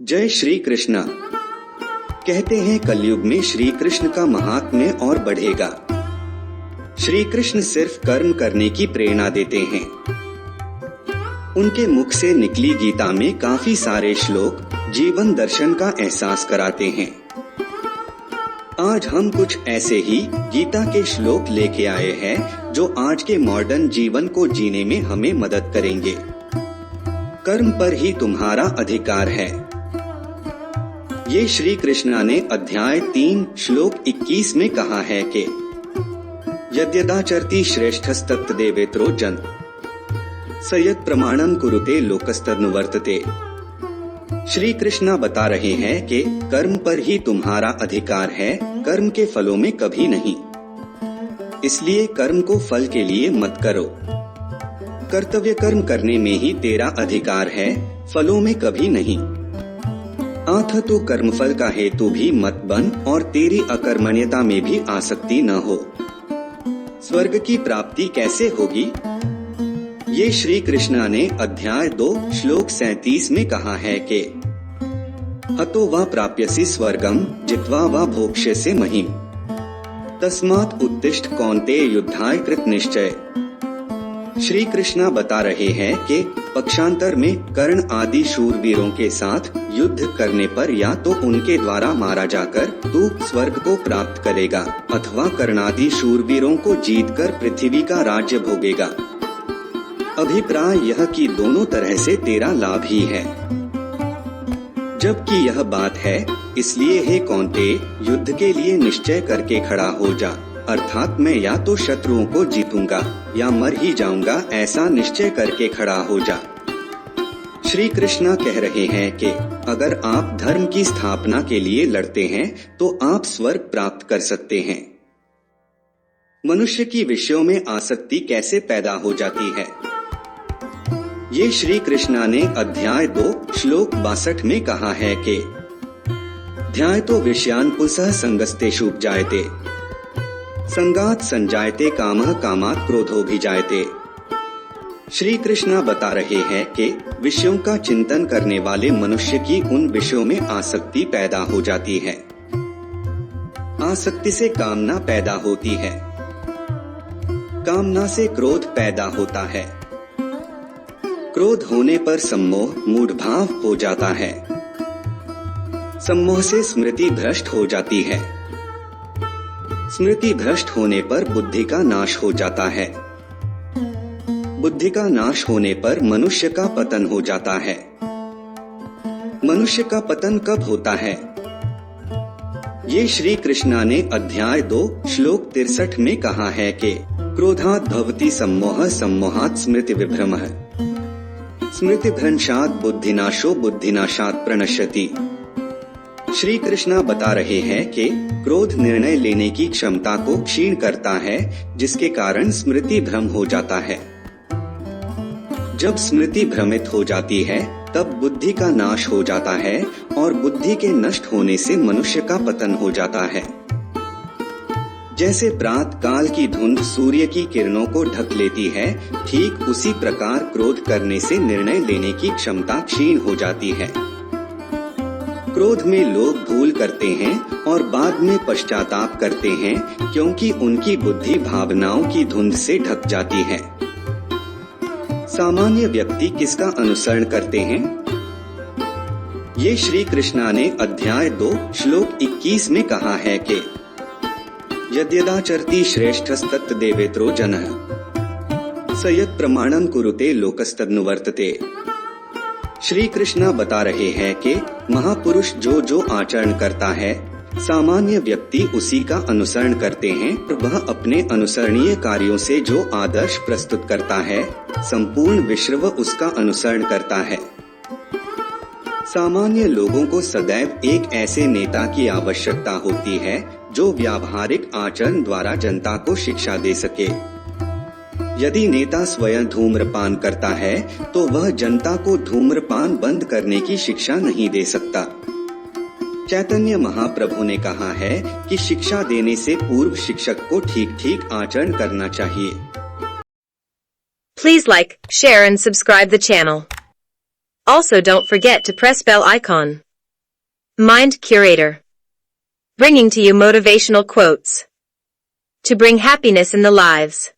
जय श्री कृष्णा। कहते हैं कलयुग में श्री कृष्ण का महात्म्य और बढ़ेगा। श्री कृष्ण सिर्फ कर्म करने की प्रेरणा देते हैं। उनके मुख से निकली गीता में काफी सारे श्लोक जीवन दर्शन का एहसास कराते हैं। आज हम कुछ ऐसे ही गीता के श्लोक लेके आए हैं जो आज के मॉडर्न जीवन को जीने में हमें मदद करेंगे। कर्म पर ही तुम्हारा अधिकार है। ये श्री कृष्ण ने अध्याय 3 श्लोक 21 में कहा है कि यद्यदाचरति श्रेष्ठस्तत्तदेवेत्रो जन स यत् प्रमाणम कुरुते लोकस्तनुवर्तते। श्री कृष्णा बता रहे हैं कि कर्म पर ही तुम्हारा अधिकार है, कर्म के फलों में कभी नहीं। इसलिए कर्म को फल के लिए मत करो। कर्तव्य कर्म करने में ही तेरा अधिकार है, फलों में कभी नहीं। आथा तो कर्मफल का हेतु भी मत बन और तेरी अकर्मण्यता में भी आसक्ति न हो। स्वर्ग की प्राप्ति कैसे होगी? ये श्री कृष्णा ने अध्याय 2 श्लोक 37 में कहा है कि हतो वा प्राप्यसि स्वर्गम जित्वा वा भोक्ष्यसि महीम तस्मात् उत्तिष्ठ कौन्तेय युद्धाय कृत निश्चय। श्री कृष्णा बता रहे हैं कि पक्षांतर में कर्ण आदि शूरवीरों के साथ युद्ध करने पर या तो उनके द्वारा मारा जाकर तू स्वर्ग को प्राप्त करेगा अथवा कर्णादि शूरवीरों को जीतकर पृथ्वी का राज्य भोगेगा। अभिप्राय यह कि दोनों तरह से तेरा लाभ ही है। जबकि यह बात है, इसलिए हे कौन्तेय, युद्ध के लिए निश्चय करके खड़ा हो जा, अर्थात मैं या तो शत्रुओं को जीतूंगा या मर ही जाऊंगा, ऐसा निश्चय करके खड़ा हो जा। श्री कृष्णा कह रहे हैं कि अगर आप धर्म की स्थापना के लिए लड़ते हैं तो आप स्वर्ग प्राप्त कर सकते हैं। मनुष्य की विषयों में आसक्ति कैसे पैदा हो जाती है? ये श्री कृष्णा ने अध्याय 2 श्लोक 62 में कहा है कि ध्यायतो विषयान् पुंसः संगस्तेषु उपजायते संगात संजायते कामः कामात् क्रोधोऽभिजायते। श्री कृष्णा बता रहे हैं कि विषयों का चिंतन करने वाले मनुष्य की उन विषयों में आसक्ति पैदा हो जाती है। आसक्ति से कामना पैदा होती है, कामना से क्रोध पैदा होता है, क्रोध होने पर सम्मोह मूढ़ भाव हो जाता है, सम्मोह से स्मृति भ्रष्ट हो जाती है, स्मृति भ्रष्ट होने पर बुद्धि का नाश हो जाता है, बुद्धि का नाश होने पर मनुष्य का पतन हो जाता है। मनुष्य का पतन कब होता है? ये श्री कृष्णा ने अध्याय 2 श्लोक 63 में कहा है कि क्रोधात् भवति सम्मोहः सम्मोहात् स्मृति विभ्रमः स्मृति भ्रंशात् बुद्धिनाशो बुद्धिनाशात् प्रणश्यति। श्री कृष्णा बता रहे हैं कि क्रोध निर्णय लेने की क्षमता को क्षीण करता है, जिसके कारण स्मृति भ्रम हो जाता है। जब स्मृति भ्रमित हो जाती है तब बुद्धि का नाश हो जाता है और बुद्धि के नष्ट होने से मनुष्य का पतन हो जाता है। जैसे प्रातः काल की धुंध सूर्य की किरणों को ढक लेती है, ठीक उसी प्रकार क्रोध करने से निर्णय लेने की क्षमता क्षीण हो जाती है। क्रोध में लोग भूल करते हैं और बाद में पश्चाताप करते हैं, क्योंकि उनकी बुद्धि भावनाओं की धुंध से ढक जाती है। सामान्य व्यक्ति किसका अनुसरण करते हैं? ये श्री कृष्णा ने अध्याय 2 श्लोक 21 में कहा है कि यद्यदाचरति श्रेष्ठस्तत्तदेवेत्रो जनः स यत् प्रमाणम कुरुते लोकस्तनुवर्तते। श्री कृष्णा बता रहे हैं कि महापुरुष जो आचरण करता है, सामान्य व्यक्ति उसी का अनुसरण करते हैं। वह अपने अनुसरणीय कार्यों से जो आदर्श प्रस्तुत करता है, संपूर्ण विश्व उसका अनुसरण करता है। सामान्य लोगों को सदैव एक ऐसे नेता की आवश्यकता होती है जो व्यावहारिक आचरण द्वारा जनता को शिक्षा दे सके। यदि नेता स्वयं धूम्रपान करता है तो वह जनता को धूम्रपान बंद करने की शिक्षा नहीं दे सकता। चैतन्य महाप्रभु ने कहा है कि शिक्षा देने से पूर्व शिक्षक को ठीक ठीक आचरण करना चाहिए। Please like, share and subscribe the channel. Also don't forget to press bell icon. Mind Curator. Bringing to you motivational quotes to bring happiness in the lives